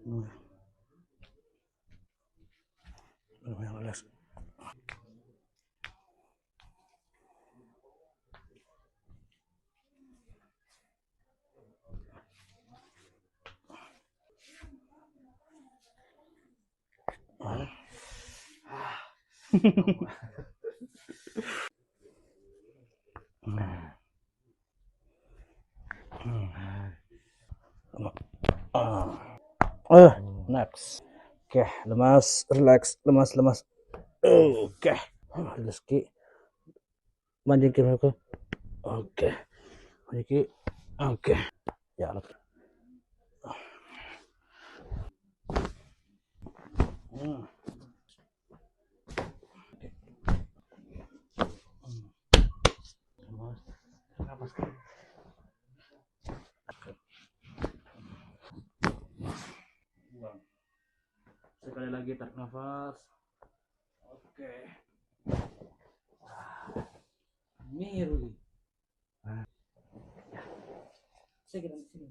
Nah, yang relax. Next. Oke, lemas, relax, lemas, lemas. Oke, relax ki. Manjingin aku. Oke, manjingin. Oke, ya. Sekali lagi tarik nafas. Oke. Ini Ruli. Saya kira di sini.